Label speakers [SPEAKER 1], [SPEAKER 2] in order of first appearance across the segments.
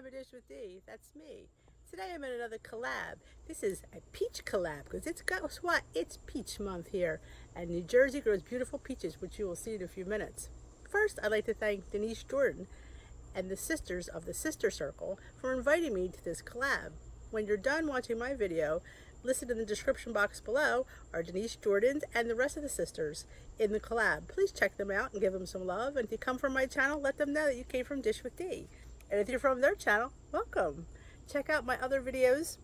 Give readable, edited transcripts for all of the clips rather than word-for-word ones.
[SPEAKER 1] Have a Dish with D. That's me. Today I'm in another collab. This is a peach collab because guess what? It's peach month here, and New Jersey grows beautiful peaches, which you will see in a few minutes. First, I'd like to thank Denise Jordan and the sisters of the Sister Circle for inviting me to this collab. When you're done watching my video, listed in the description box below are Denise Jordan's and the rest of the sisters in the collab. Please check them out and give them some love. And if you come from my channel, let them know that you came from Dish with D. And if you're from their channel, welcome. Check out my other videos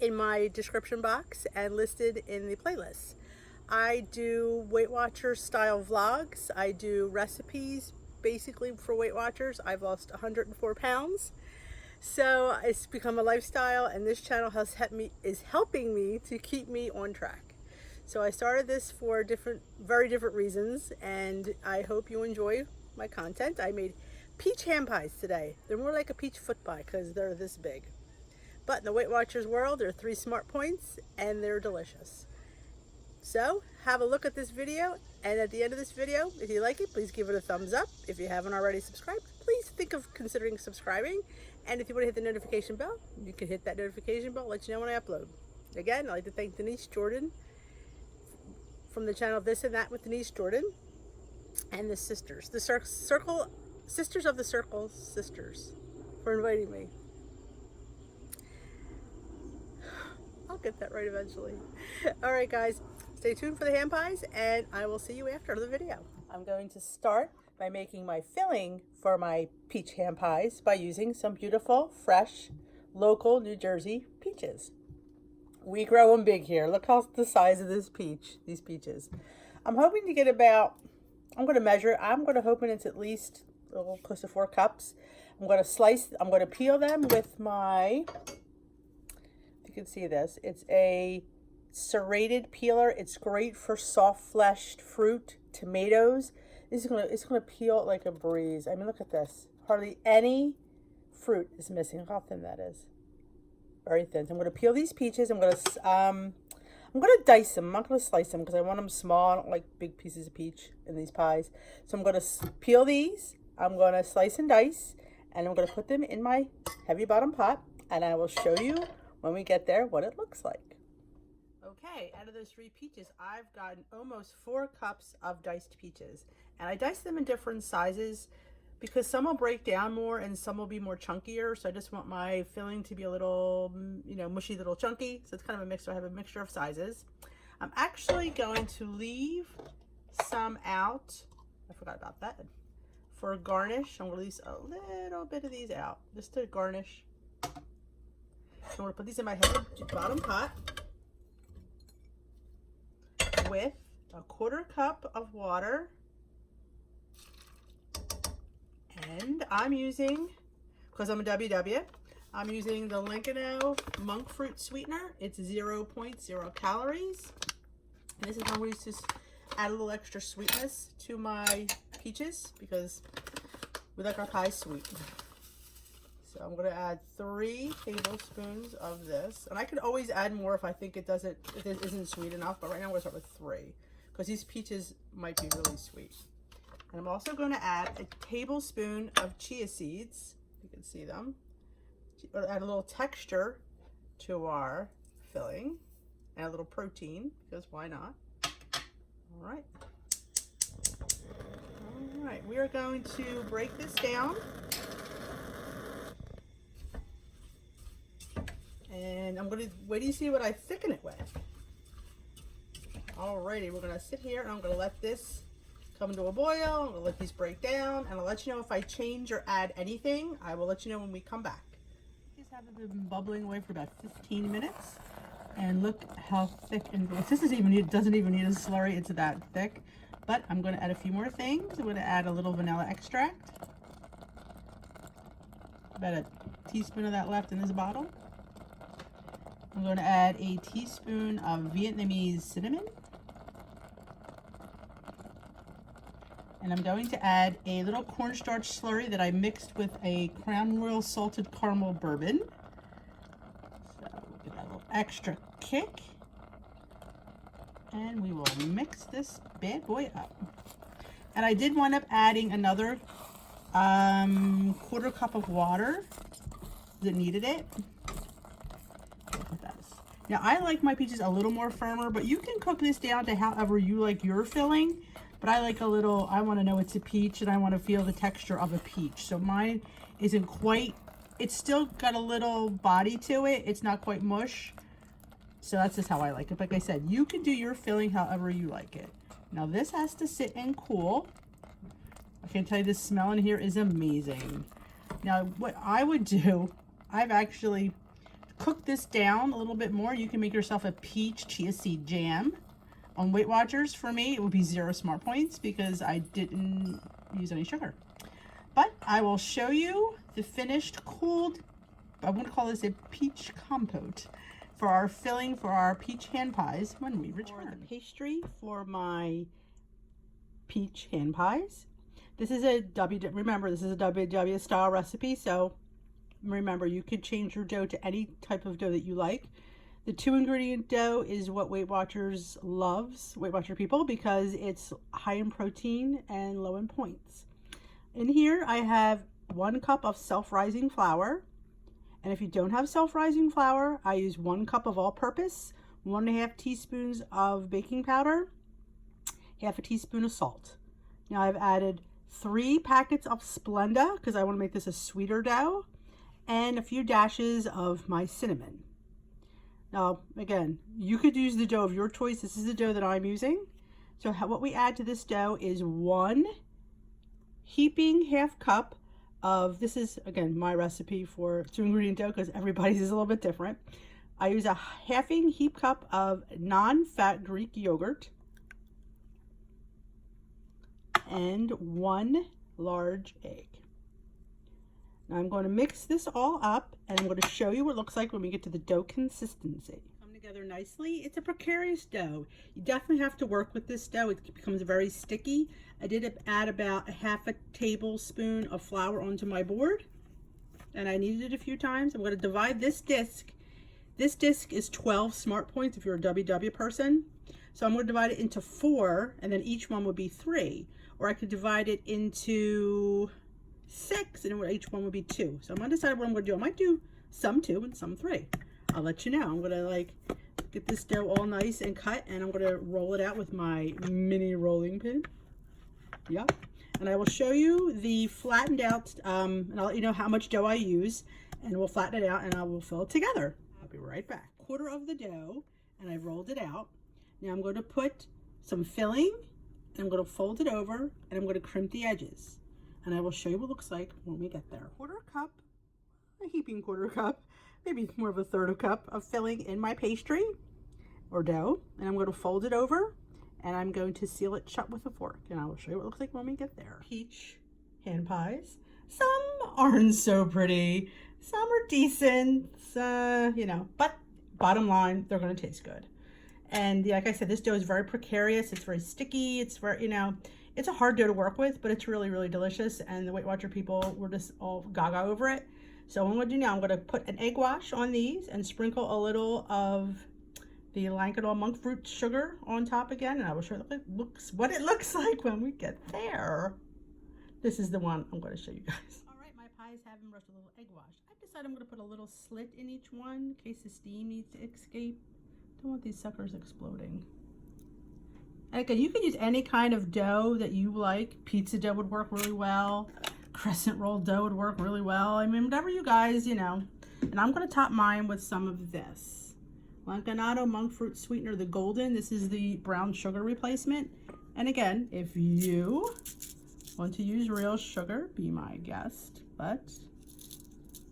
[SPEAKER 1] in my description box and listed in the playlist. I do Weight Watchers style vlogs. I do recipes basically for Weight Watchers. I've lost 104 pounds. So it's become a lifestyle, and this channel is helping me to keep me on track. So I started this for very different reasons, and I hope you enjoy my content. I made peach ham pies today. They're more like a peach foot pie because they're this big. But in the Weight Watchers world, there are 3 smart points, and they're delicious. So have a look at this video, and at the end of this video, if you like it, please give it a thumbs up. If you haven't already subscribed, please think of considering subscribing. And if you want to hit the notification bell, you can hit that notification bell, let you know when I upload. Again, I'd like to thank Denise Jordan from the channel This and That with Denise Jordan, and the sisters, the Sisters of the Circle sisters, for inviting me. I'll get that right eventually. All right, guys, stay tuned for the ham pies, and I will see you after the video. I'm going to start by making my filling for my peach ham pies by using some beautiful, fresh, local New Jersey peaches. We grow them big here. Look how the size of these peaches. I'm hoping to get about, I'm going to measure it. I'm going to hoping it's at least a little close to 4 cups. I'm going to peel them with my, you can see this, it's a serrated peeler. It's great for soft fleshed fruit, tomatoes. It's gonna peel like a breeze. I mean, look at this. Hardly any fruit is missing. Look how thin that is. Very thin. So I'm gonna peel these peaches. I'm gonna dice them. I'm not gonna slice them because I want them small. I don't like big pieces of peach in these pies. So I'm gonna peel these. I'm gonna slice and dice, and I'm gonna put them in my heavy bottom pot, and I will show you when we get there what it looks like. Okay, out of those 3 peaches, I've gotten almost 4 cups of diced peaches. And I dice them in different sizes because some will break down more and some will be more chunkier. So I just want my filling to be a little, mushy, little chunky. So it's kind of a mixture. I have a mixture of sizes. I'm actually going to leave some out. I forgot about that. For a garnish, I'm going to leave a little bit of these out just to garnish. So I'm going to put these in my heavy bottom pot with a 1/4 cup of water, and I'm using, because I'm a WW, I'm using the Lincoln monk fruit sweetener. It's 0.0 calories, and this is how I'm going to add a little extra sweetness to my peaches because we like our pies sweet. So I'm going to add 3 tablespoons of this. And I could always add more if I think it isn't sweet enough. But right now I'm going to start with 3 because these peaches might be really sweet. And I'm also going to add a tablespoon of chia seeds. You can see them. Add a little texture to our filling. And a little protein, because why not? All right. All right. We are going to break this down. And I'm going to wait till you see what I thicken it with. Alrighty, we're going to sit here and I'm going to let this come to a boil. I'm going to let these break down, and I'll let you know if I change or add anything. I will let you know when we come back. These have been bubbling away for about 15 minutes. And look how thick and gross. This doesn't even need a slurry. It's that thick. But I'm going to add a few more things. I'm going to add a little vanilla extract. About a teaspoon of that left in this bottle. I'm going to add a teaspoon of Vietnamese cinnamon. And I'm going to add a little cornstarch slurry that I mixed with a Crown Royal salted caramel bourbon. So we'll get that little extra kick. And we will mix this bad boy up. And I did wind up adding another 1/4 cup of water that needed it. Look at this. Now I like my peaches a little more firmer, but you can cook this down to however you like your filling. But I like a little, I want to know it's a peach and I want to feel the texture of a peach. So mine isn't quite, it's still got a little body to it. It's not quite mush. So that's just how I like it. Like I said, you can do your filling however you like it. Now this has to sit and cool. I can tell you the smell in here is amazing. Now what I would do, I've actually cooked this down a little bit more. You can make yourself a peach chia seed jam. On Weight Watchers, for me, it would be 0 smart points because I didn't use any sugar. But I will show you the finished cooled, I want to call this a peach compote, for our filling for our peach hand pies when we return. For the pastry for my peach hand pies. This is a remember, this is a WW style recipe, so remember, you could change your dough to any type of dough that you like. The 2-ingredient dough is what Weight Watchers loves, Weight Watcher people, because it's high in protein and low in points. In here, I have 1 cup of self-rising flour. And if you don't have self-rising flour, I use 1 cup of all-purpose, 1.5 teaspoons of baking powder, 1/2 teaspoon of salt. Now I've added 3 packets of Splenda, because I want to make this a sweeter dough, and a few dashes of my cinnamon. Now, again, you could use the dough of your choice. This is the dough that I'm using. So what we add to this dough is 1 heaping 1/2 cup of, this is, again, my recipe for 2-ingredient dough because everybody's is a little bit different. I use a 1/2 heap cup of non-fat Greek yogurt and 1 large egg. Now I'm going to mix this all up and I'm going to show you what it looks like when we get to the dough consistency. Come together nicely. It's a precarious dough. You definitely have to work with this dough. It becomes very sticky. I did add about 1/2 tablespoon of flour onto my board and I kneaded it a few times. I'm going to divide this disc. This disc is 12 smart points if you're a WW person. So I'm going to divide it into 4 and then each one would be 3. Or I could divide it into 6 and each one would be 2. So I'm going to decide what I'm going to do. I might do some 2 and some 3. I'll let you know. I'm going to get this dough all nice and cut and I'm going to roll it out with my mini rolling pin. Yep. And I will show you the flattened out, and I'll let you know how much dough I use and we'll flatten it out and I will fill it together. I'll be right back. 1/4 of the dough and I've rolled it out. Now I'm going to put some filling and I'm going to fold it over and I'm going to crimp the edges. And I will show you what it looks like when we get there. 1/4 cup, a heaping 1/4 cup, maybe more of a 1/3 cup of filling in my pastry or dough. And I'm going to fold it over and I'm going to seal it shut with a fork. And I will show you what it looks like when we get there. Peach hand pies. Some aren't so pretty. Some are decent, you know, but bottom line, they're going to taste good. And like I said, this dough is very precarious. It's very sticky. It's very, you know, it's a hard dough to work with, but it's really, really delicious. And the Weight Watcher people were just all gaga over it. So what I'm going to do now, I'm going to put an egg wash on these and sprinkle a little of the Lankadoll monk fruit sugar on top again. And I will show you what it looks like when we get there. This is the one I'm going to show you guys. All right, my pies have been brushed with a little egg wash. I've decided I'm going to put a little slit in each one in case the steam needs to escape. Don't want these suckers exploding. And again, you can use any kind of dough that you like. Pizza dough would work really well. Crescent roll dough would work really well. I mean, whatever you guys, you know. And I'm going to top mine with some of this. Lankadoll monk fruit sweetener, the golden. This is the brown sugar replacement. And again, if you want to use real sugar, be my guest. But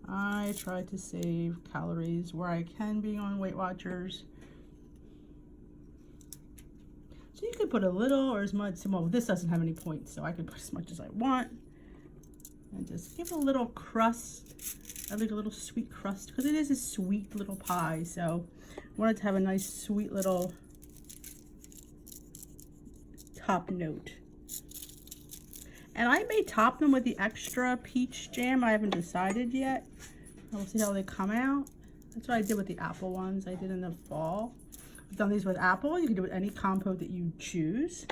[SPEAKER 1] I try to save calories where I can, being on Weight Watchers. So you could put a little or as much, well, this doesn't have any points, so I can put as much as I want. And just give a little crust. I like a little sweet crust, because it is a sweet little pie, so I wanted to have a nice sweet little top note. And I may top them with the extra peach jam. I haven't decided yet. We'll see how they come out. That's what I did with the apple ones I did in the fall. I've done these with apple. You can do it with any compote that you choose.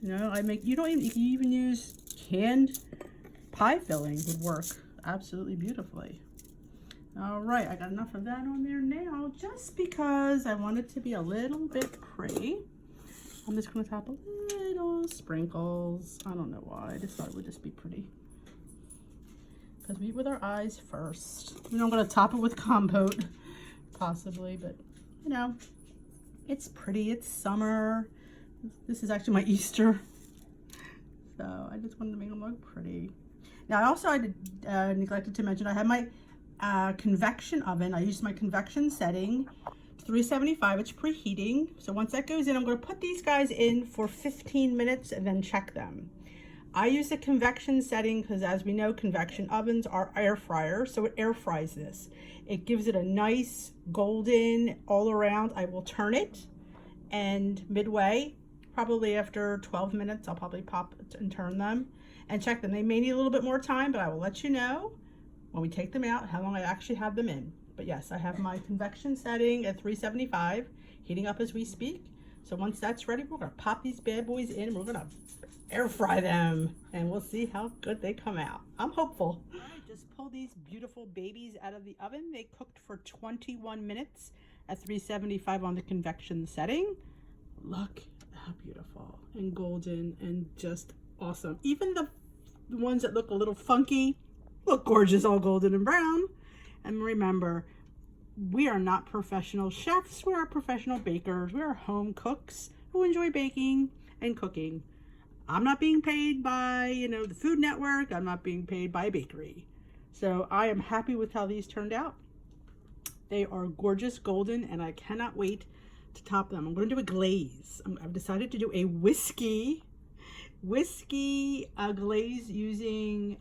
[SPEAKER 1] You know, you can even use canned pie filling would work absolutely beautifully. All right, I got enough of that on there now just because I want it to be a little bit pretty. I'm just going to top a little sprinkles. I don't know why. I just thought it would just be pretty. Because we eat with our eyes first. You know, I'm going to top it with compote, possibly, but you know, it's pretty. It's summer. This is actually my Easter. So I just wanted to make them look pretty. Now, I neglected to mention I have my convection oven. I used my convection setting. 375, it's preheating. So once that goes in, I'm going to put these guys in for 15 minutes and then check them. I use the convection setting because, as we know, convection ovens are air fryers, so it air fries this. It gives it a nice golden all around. I will turn it, and midway, probably after 12 minutes, I'll probably pop and turn them and check them. They may need a little bit more time, but I will let you know when we take them out how long I actually have them in. But yes, I have my convection setting at 375, heating up as we speak. So once that's ready, we're gonna pop these bad boys in and we're gonna air fry them and we'll see how good they come out. I'm hopeful. All right, just pull these beautiful babies out of the oven. They cooked for 21 minutes at 375 on the convection setting. Look how beautiful and golden and just awesome. Even the ones that look a little funky look gorgeous, all golden and brown. And remember, we are not professional chefs. We are professional bakers. We are home cooks who enjoy baking and cooking. I'm not being paid by, you know, the Food Network. I'm not being paid by a bakery. So I am happy with how these turned out. They are gorgeous, golden, and I cannot wait to top them. I'm going to do a glaze. I've decided to do a whiskey glaze using,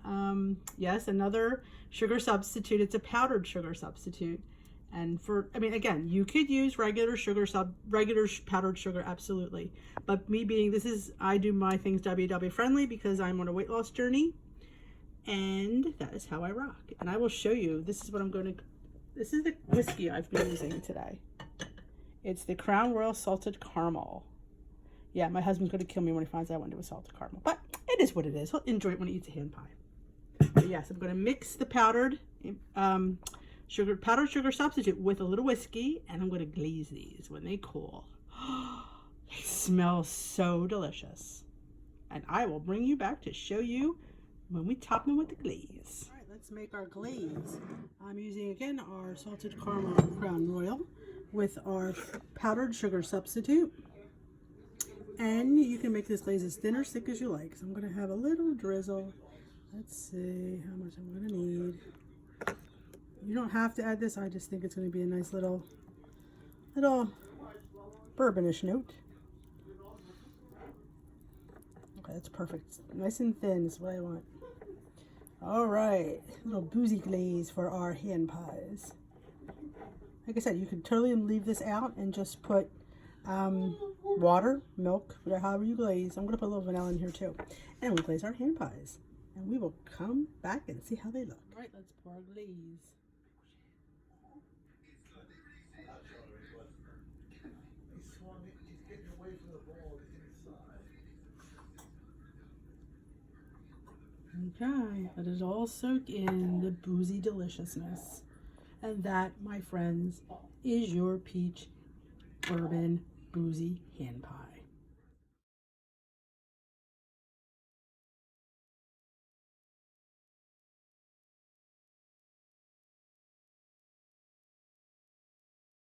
[SPEAKER 1] yes, another sugar substitute. It's a powdered sugar substitute. And again, you could use regular powdered sugar, absolutely. But me being, I do my things WW friendly because I'm on a weight loss journey. And that is how I rock. And I will show you, this is the whiskey I've been using today. It's the Crown Royal Salted Caramel. Yeah, my husband's going to kill me when he finds out I went to a salted caramel. But it is what it is. He'll enjoy it when he eats a hand pie. But yes, I'm going to mix the powdered sugar substitute with a little whiskey, and I'm going to glaze these when they cool. They smell so delicious. And I will bring you back to show you when we top them with the glaze. All right, let's make our glaze. I'm using, again, our salted caramel Crown Royal with our powdered sugar substitute. And you can make this glaze as thin or thick as you like. So I'm going to have a little drizzle. Let's see how much I'm going to need. You don't have to add this. I just think it's going to be a nice little bourbonish note. Okay, that's perfect. Nice and thin is what I want. All right, a little boozy glaze for our hand pies. Like I said, you can totally leave this out and just put water, milk, whatever, however you glaze. I'm going to put a little vanilla in here too. And we glaze our hand pies. And we will come back and see how they look. All right, let's pour our glaze. Okay, let it all soak in the boozy deliciousness. And that, my friends, is your peach bourbon boozy hand pie.